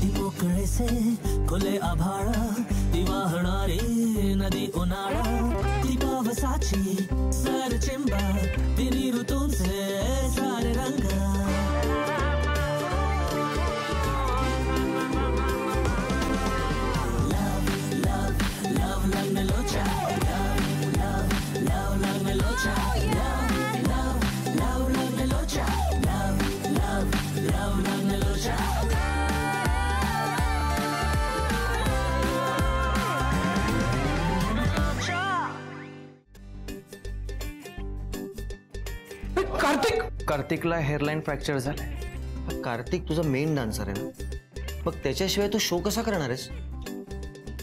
ती मोकळे से खुले आभाळा ती वाहणारी नदी उन्हाळा ती पावसाची सर चिंबा तिन्ही ऋतूंचे सारे रंग कार्तिकला हेअरलाईन फ्रॅक्चर झालाय. कार्तिक तुझा मेन डान्सर आहे ना, मग त्याच्याशिवाय तू शो कसा करणार आहेस?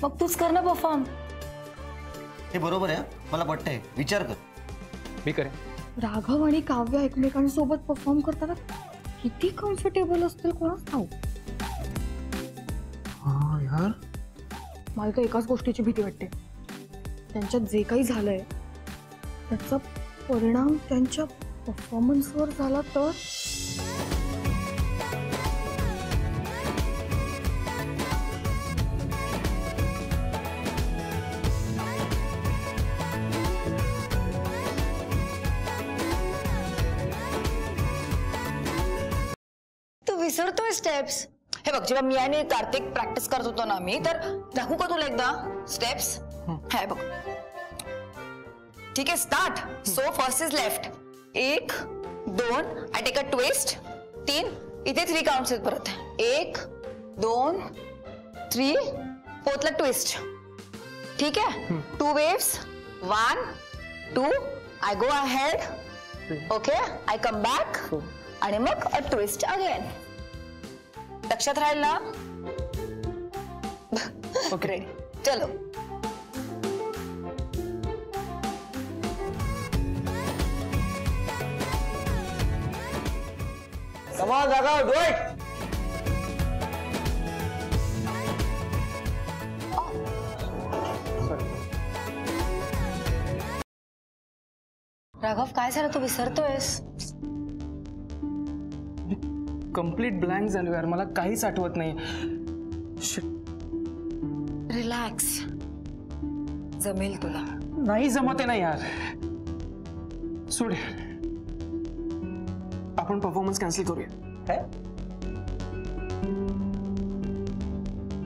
मग तूच कर ना परफॉर्म. हे बरोबर आहे, मला पटतंय, विचार कर. मी करेन. राघव आणि काव्य एकमेकांसोबत परफॉर्म करताना किती कम्फर्टेबल असतील कोणाच ठाऊक. हा यार, मला तर एकाच गोष्टीची भीती वाटते, त्यांच्यात जे काही झालंय त्याचा परिणाम त्यांच्या परफॉर्मन्सवर झाला तर. तू विसरतोय स्टेप्स. हे बघ, जेव्हा मी आणि कार्तिक प्रॅक्टिस करत होतो ना मी, तर दाखवू का तुला एकदा स्टेप्स? हे बघ, ठीक आहे, start. So first is left. 1 2 I take a twist. 3 इथे 3 काउंट्स आहेत परत. 1 2 3 फोर्थला ट्विस्ट. ठीक आहे. 2 waves. 1 2 I go ahead. Okay, I come back आणि मग अ ट्विस्ट अगेन. लक्षात राहील ना? ओके, चलो. Come on, Raghav, do it. Raghav, काय झालं? तू विसरतोयस? कम्प्लीट ब्लँक झालो यार, मला काहीच आठवत नाही. रिलॅक्स, जमेल तुला. नाही जमते ना यार. सोड, आपण परफॉर्मन्स कॅन्सल करूया. काय?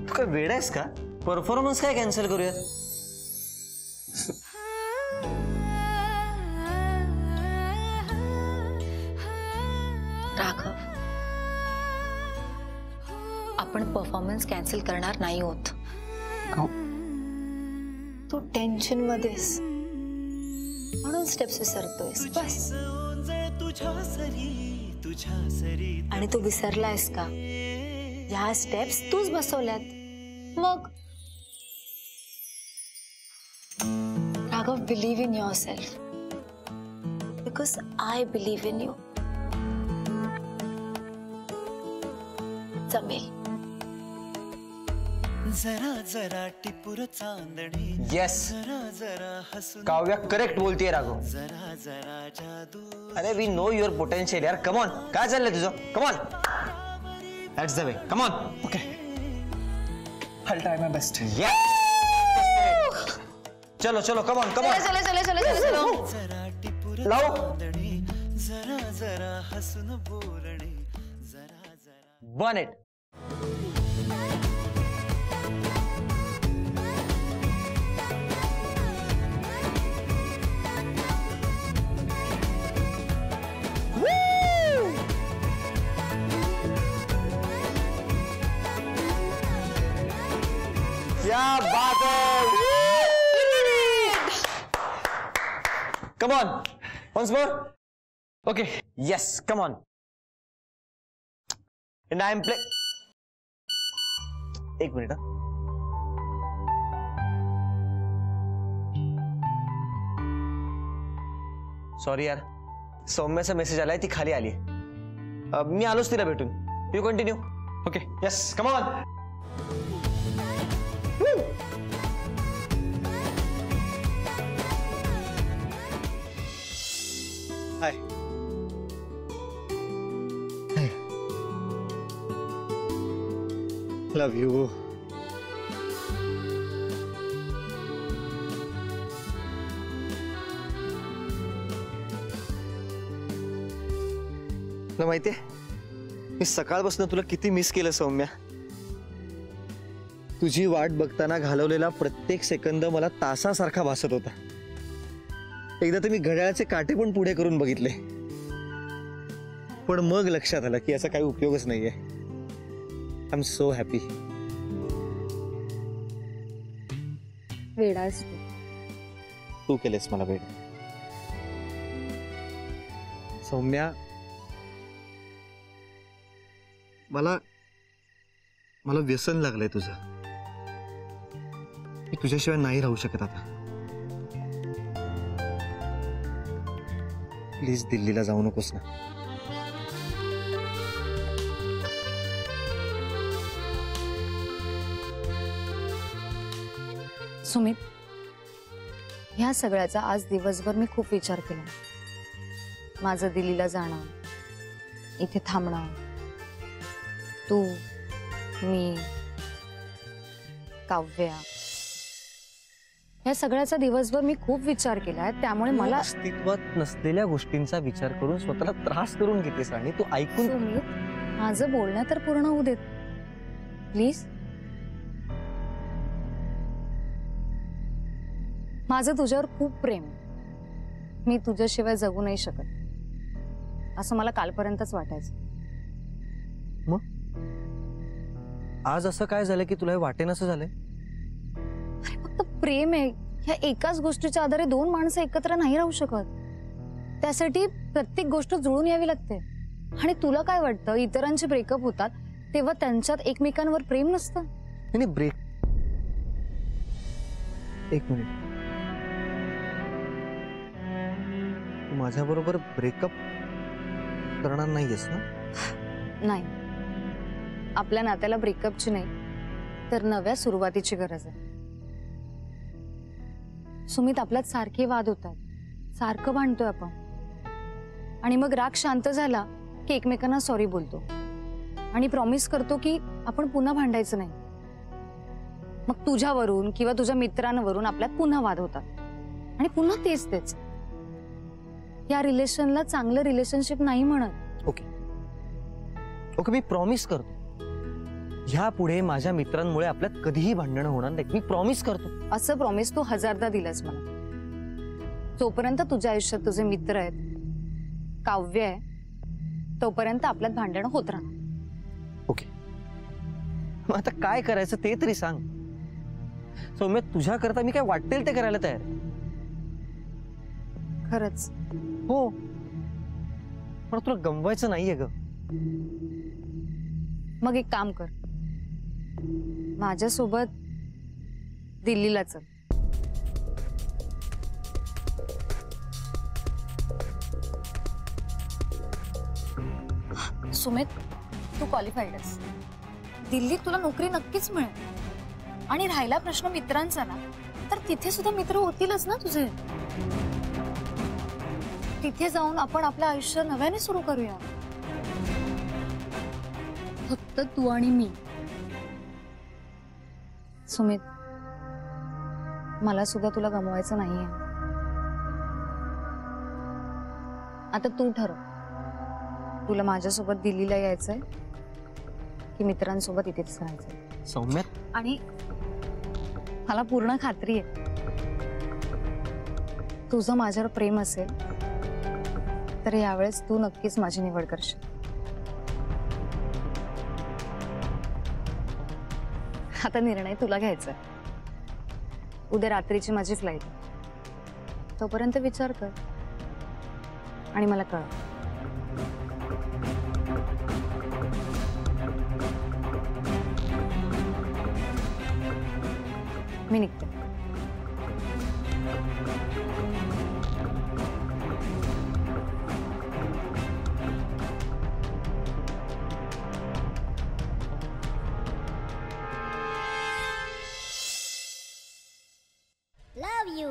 तू काय वेडा आहेस का? परफॉर्मन्स काय कॅन्सल करूया? राघव, आपण परफॉर्मन्स कॅन्सल करणार नाही होत. तू टेन्शन मध्येस म्हणून स्टेप्स विसरतोयस बस. आणि तू विसरलायस का? ह्या स्टेप्स तूच बसवल्यात. मग Raghav, believe in your self, because I believe in you. जमेल. जरा जरा टिपुर चांदणी. येस, काव्या करेक्ट बोलतीये राघव. जरा जरा जादू. अरे वी नो युअर पोटेन्शियल यार. कम ऑन, काय चाललंय तुझं? Come on, that's the way. Come on. Okay, I'll try my best. Yes. चलो चलो, कम ऑन, कम ऑन. चलो चलो चलो चलो चलो. जरा टिपुर लाव. चांदणी. जरा जरा हसून बोलणी. जरा जरा. Burn it. क्या बात है! Come on, once more. Okay, yes, come on. And I am play. एक मिनिट. सॉरी यार, सौम्याचा मेसेज आलाय, ती खाली आली. मी आलोच तिला भेटून. You continue. Okay, yes, come on. High. Love you. तुला माहितीये मी सकाळपासून तुला किती मिस केलं सौम्या. तुझी वाट बघताना घालवलेला प्रत्येक सेकंद मला तासासारखा भासत होता. एकदा तर मी घड्याळाचे काटे पण पुढे करून बघितले, पण मग लक्षात आलं की याचा काही उपयोगच नाहीये. I am so happy. वेडाच तू केलेस मला वेळ. सौम्या, मला मला व्यसन लागलंय तुझं. मी तुझ्याशिवाय नाही राहू शकत आता. प्लीज दिल्लीला जाऊ नकोस ना. सुमित, ह्या सगळ्याचा आज दिवसभर मी खूप विचार केला. माझं दिल्लीला जाणं, इथे थांबणं, तू, मी, काव्या, या सगळ्याचा दिवसभर मी खूप विचार केलाय. त्यामुळे मला अस्तित्वात नसलेल्या गोष्टींचा विचार करून स्वतःला त्रास करून घेतेस आणि तू ऐकून. सुमित, माझं बोलणं तर पूर्ण होऊ देत प्लीज. माझं तुझ्यावर खूप प्रेम. मी तुझ्याशिवाय जगू नाही शकत असं मला कालपर्यंतच वाटायचं. मग आज असं काय झालं की तुला हे वाटेनसं झालंय? अरे फक्त प्रेम आहे. ह्या एकाच गोष्टीच्या आधारे दोन माणसं एकत्र नाही राहू शकत. त्यासाठी प्रत्येक गोष्ट जुळून यावी लागते. आणि तुला काय वाटतं, इतरांचे ब्रेकअप होतात तेव्हा त्यांच्यात एकमेकांवर प्रेम नसतं? नाही ब्रेक. एक मिनिट, तू माझ्या बरोबर ब्रेकअप करणार नाहीयेस ना? नाही, आपल्या नात्याला ब्रेकअपची नाही तर नव्या सुरुवातीची गरज आहे. सुमित, आपल्यात सारखे वाद होतात, सारखं भांडतोय आपण, आणि मग राग शांत झाला की एकमेकांना सॉरी बोलतो आणि प्रॉमिस करतो की आपण पुन्हा भांडायचं नाही. मग तुझ्यावरून किंवा तुझ्या मित्रांवरून आपल्यात पुन्हा वाद होतात आणि पुन्हा तेच तेच. या रिलेशनला चांगलं रिलेशनशिप नाही म्हणत. ओके ओके, मी प्रॉमिस करतो ह्या पुढे माझ्या मित्रांमुळे आपल्यात कधीही भांडणं होणार नाही. मी प्रॉमिस करतो. असं प्रॉमिस तू 1000दा दिलंस मला. जोपर्यंत तुझ्या आयुष्यात तुझे मित्र आहेत, काव्य आहे, तोपर्यंत आपल्यात भांडणं होत राहणार. ओके, मग आता काय करायचं ते तरी सांग. सौम्य, तुझ्या करता मी काय वाटेल ते करायला तयार. खरंच? हो, पण तुला गमवायचं नाहीये ग. मग एक काम कर, माझ्यासोबत दिल्लीला चल. सुमित, तू क्वालिफाईड आहेस. दिल्लीत तुला नोकरी नक्कीच मिळेल. आणि राहिला प्रश्न मित्रांचा ना, तर तिथे सुद्धा मित्र होतीलच ना तुझे. तिथे जाऊन आपण आपलं आयुष्य नव्याने सुरू करूया, फक्त तू आणि मी. सुमित, मला सुद्धा तुला गमवायचं नाहीये. आता तू ठरव, तुला माझ्यासोबत दिल्लीला यायचंय की मित्रांसोबत इथेच राहायचंय. सौम्य, आणि मला पूर्ण खात्री आहे तुझं माझ्यावर प्रेम असेल तर यावेळेस तू नक्कीच माझी निवड करशील. आता निर्णय तुला घ्यायचा. उद्या रात्रीची माझी फ्लाईट, तोपर्यंत विचार कर आणि मला कळव. मी निघते. Love you.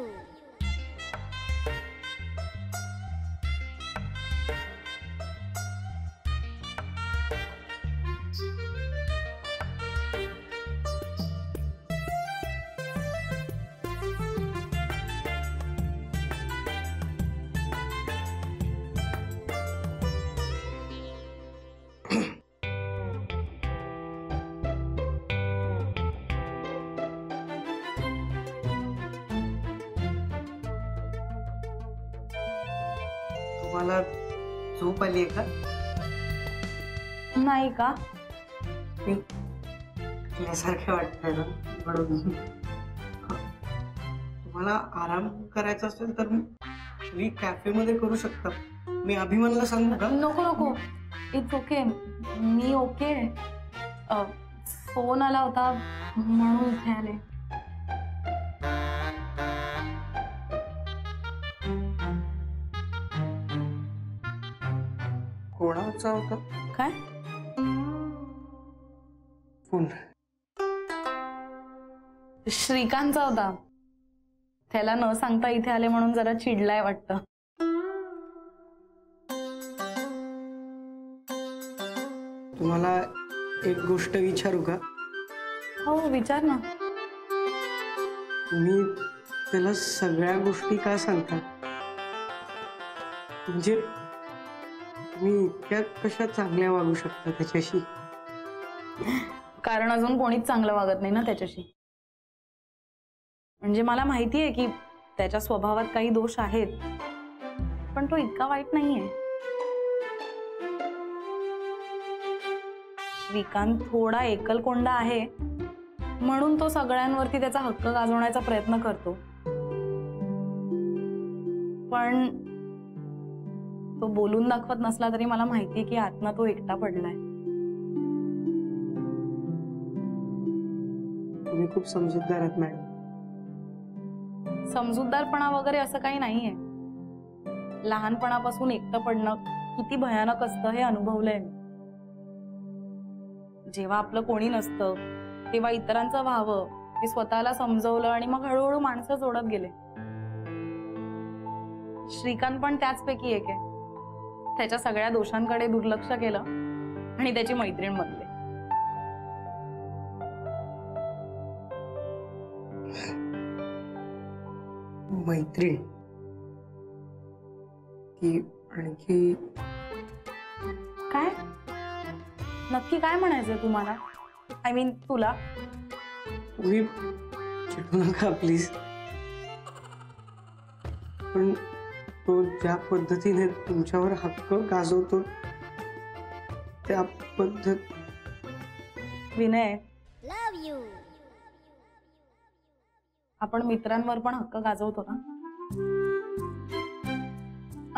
तुम्हाला झोप आली आहे का? नाही का? सारखे वाटतंय ना म्हणून. तुम्हाला आराम करायचा असेल तर मी कॅफे मध्ये करू शकता. मी अभिमानला सांगू का? नको नको, it's okay, me okay. Phone आला होता म्हणून इथे आले. कोणाचा होता काय? फोन? श्रीकांतचा होता. त्याला न सांगता इथे आले म्हणून जरा चिडलाय वाटतं. तुम्हाला एक गोष्ट विचारू का? हो विचार ना. तुम्ही त्याला सगळ्या गोष्टी का सांगता? म्हणजे तुम्ही इतक्या कशा चांगल्या वागू शकता त्याच्याशी? कारण अजून कोणीच चांगलं वागत नाही ना त्याच्याशी. म्हणजे मला माहिती आहे की त्याच्या स्वभावात काही दोष आहेत, पण तो इतका वाईट नाहीये. श्रीकांत थोडा एकलकोंडा आहे म्हणून तो सगळ्यांवरती त्याचा हक्क गाजवण्याचा प्रयत्न करतो, पण तो बोलून दाखवत नसला तरी मला माहितीये की आतनं तो एकटा पडलाय. तुम्ही खूप समजूतदार आहात मॅडम. समजूतदारपणा वगैरे असं काही नाहीये. लहानपणापासून एकटं पडणं किती भयानक असतं हे अनुभवलंय मी. जेव्हा आपलं कोणी नसतं तेव्हा इतरांचं व्हावं हे स्वतःला समजवलं आणि मग हळूहळू माणसं जोडत गेले. श्रीकांत पण त्याचपैकी एक आहे. त्याच्या सगळ्या दोषांकडे दुर्लक्ष केलं आणि त्याची मैत्रीण बनले. मैत्रीण? की आणखी काय? नक्की काय म्हणायचंय तुम्हाला? आय मीन तुला? तुम्ही चिडू नका प्लीज. पण तो ज्या पद्धतीने तुमच्यावर हक्क गाजवतो त्या पद्धत. विनय, आपण मित्रांवर पण हक्क गाजवतो ना.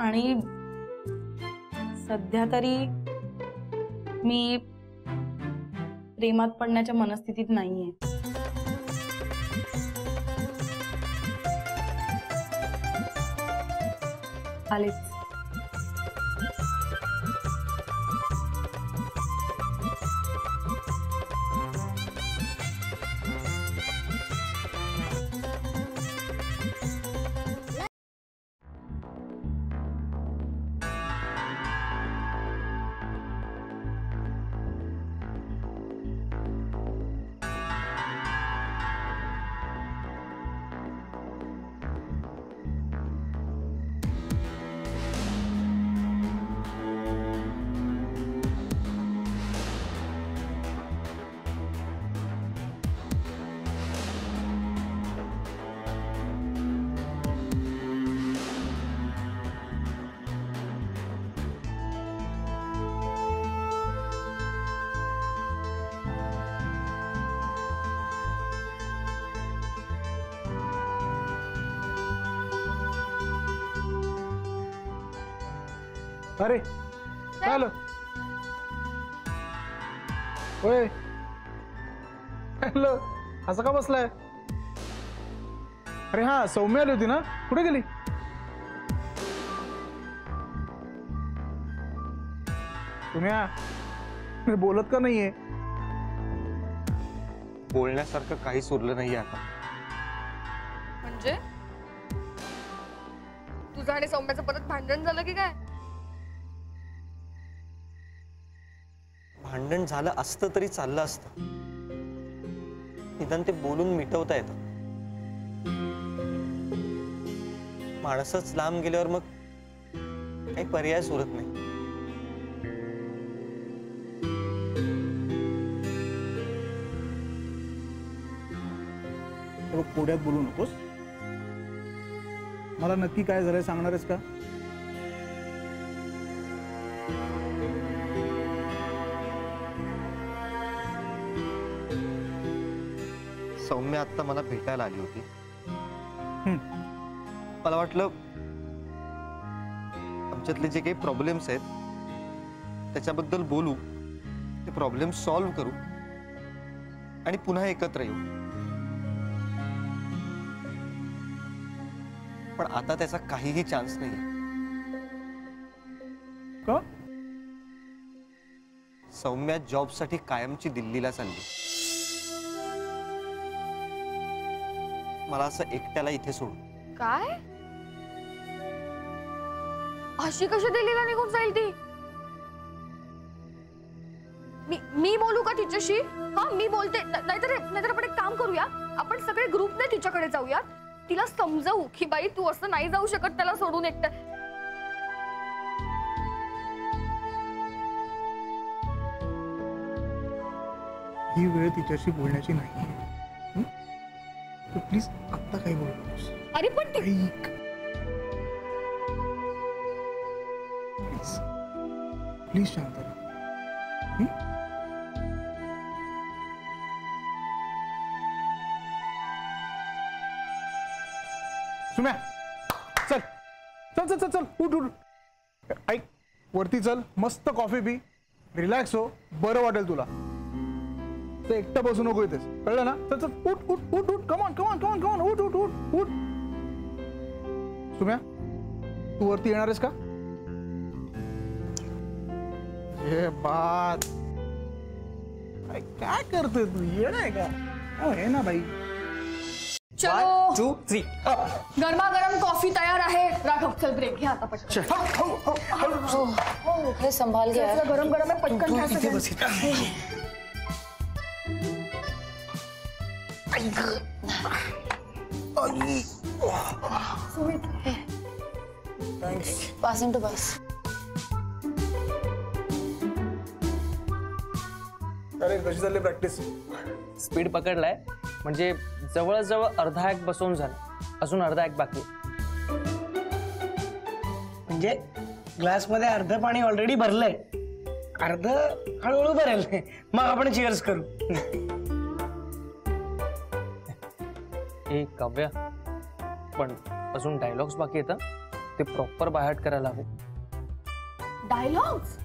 आणि सध्या तरी मी प्रेमात पडण्याच्या मनस्थितीत नाहीये. आलेच. अरे चाल होय. हॅलो, असं का बसलाय? अरे हा, सौम्य आली होती ना, कुठे गेली? तुम्ही बोलत का नाहीये? बोलण्यासारखं काहीच उरलं नाहीये आता. म्हणजे तुझं आणि सौम्याचं परत भांडण झालं की काय? भांडण झालं असतं तरी चाललं असतं. निदान ते बोलून मिटवता येतं. माणसंच लांब गेल्यावर मग काही पर्याय उरत नाही. पुढ्यात बोलू नकोस. मला नक्की काय झालंय सांगणारच का? सौम्य आता मला भेटायला आली होती. मला वाटलं आमच्यातले जे काही प्रॉब्लेम्स आहेत त्याच्याबद्दल बोलू, ते प्रॉब्लेम सॉल्व्ह करू आणि पुन्हा एकत्र येऊ. पण आता त्याचा काहीही चान्स नाही. का? सौम्या जॉबसाठी कायमची दिल्लीला चालली. मला असं एकट्याला इथे सोडून. काय? अशी कशी दिल्लीला निघून जाईल ती? मी बोलू का तिच्याशी? हा मी बोलते. नाहीतर आपण एक काम करूया, आपण सगळे ग्रुपने तिच्याकडे जाऊया, तिला समजावू की बाई तू असं नाही जाऊ शकत त्याला सोडून एकटं. ही वेळ तिच्याशी बोलण्याची नाही. तू प्लीज आत्ता काही बोलू नकोस. अरे पण ती ऐक प्लीज, प्लीज शांत रहा. सुम्या चल चल चल चल चल उठ उठ. ऐक, वरती चल, मस्त कॉफी पी, रिलॅक्स हो, बरं वाटेल तुला. ते एकटं बसू नको इथेच, कळलं ना? चल चल उठ उठ उठ उठ. कमॉन कमॉन कमॉन कमॉन उठ उठ उठ उठ. सुम्या तू वरती येणार आहेस का? हे बात काय करतोय तू? येणार आहे का? आहे ना बाई. चलो 1 2 3 गरमागरम कॉफी तयार आहे. राघव चल ब्रेक घे आता पटकन. हे संभाल घ्या. गरम गरम आहे, पटकन घ्या सगळं. Pass into pass. अरे कशी झाली प्रॅक्टिस? स्पीड पकडलाय, म्हणजे जवळजवळ अर्धा ऍक्ट बसवून झाला, अजून अर्धा ऍक्ट बाकी. म्हणजे ग्लास मध्ये अर्ध पाणी ऑलरेडी भरलंय, अर्ध हळूहळू भरेल. मग आपण चिअर्स करू. ए काव्या, पण अजून डायलॉग्स बाकी येतं, ते प्रॉपर बाहेर करायला हवे. डायलॉग्स?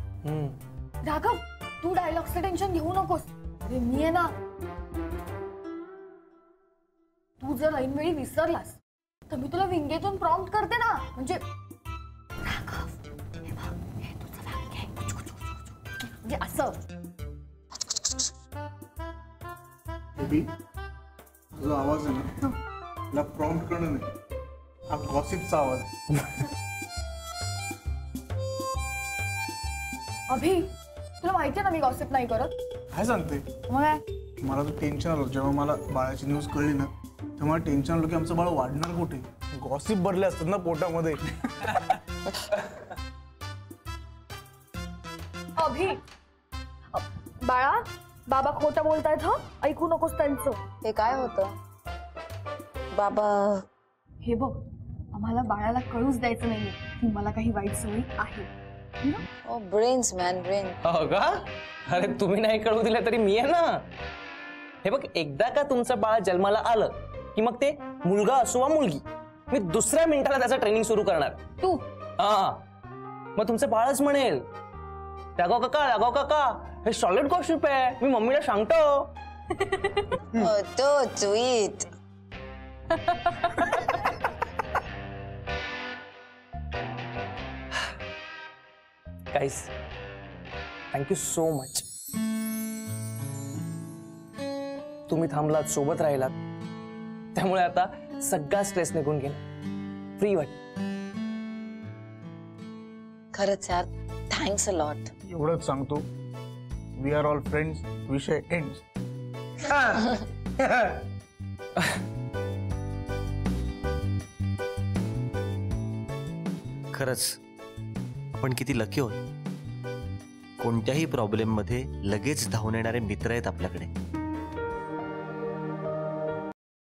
राघव तू डायलॉग्सचं टेन्शन घेऊ नकोस. अरे मी आहे ना. तू जर ऐनवेळी विसरलास तर मी तुला विंगेतून प्रॉम्प्ट करते ना. म्हणजे राघव हे बघ, हे तुझं वाक्य आहे, म्हणजे असं. बेबी तुझा आवाज आहे ना, मला प्रॉम्प्ट करणं नाही, हा गॉसिपचा आवाज आहे. अभि तुला माहितीये ना मी गॉसिप नाही करत. काय सांगते? मग काय? मला तर टेन्शन आलं जेव्हा मला बाळाची न्यूज कळली ना, तेव्हा मला टेन्शन आलं की आमचं बाळ वाढणार कुठे. गॉसिप भरले असतात ना पोटामध्ये. अभि बाळा, बाबा खोटं बोलतायत हं, ऐकू नकोस त्यांचं. हे काय होतं बाबा? हे बघ, आम्हाला बाळाला कळूच द्यायचं नाहीये की मला काही वाईट सवयी आहे. ओ ब्रेन्स मॅन, ब्रेन. हो का? अरे तुम्ही नाही कळू दिलं तरी मी आहे ना. हे बघ, एकदा का तुमचं बाळ जन्माला आलं की मग ते मुलगा असो वा मुलगी, मी दुसऱ्या मिनिटाला त्याचं ट्रेनिंग सुरू करणार. तू हा, मग तुमचं बाळच म्हणेल राघव काका, राघव काका, हे सॉलिड गॉसिप आहे, मी मम्मीला सांगतो. तो स्वीट. गाईस, थँक्यू सो मच. तुम्ही थांबलात, सोबत राहिलात, त्यामुळे आता सगळा स्ट्रेस निघून गेला, फ्री वाट. खरंच यार, थँक्स अ लॉट. एवढंच सांगतो, वी आर ऑल फ्रेंड्स, विषय एंड्स. खरंच आपण किती लकी आहोत. कोणत्याही प्रॉब्लेम मध्ये लगेच धावून येणारे मित्र आहेत आपल्याकडे.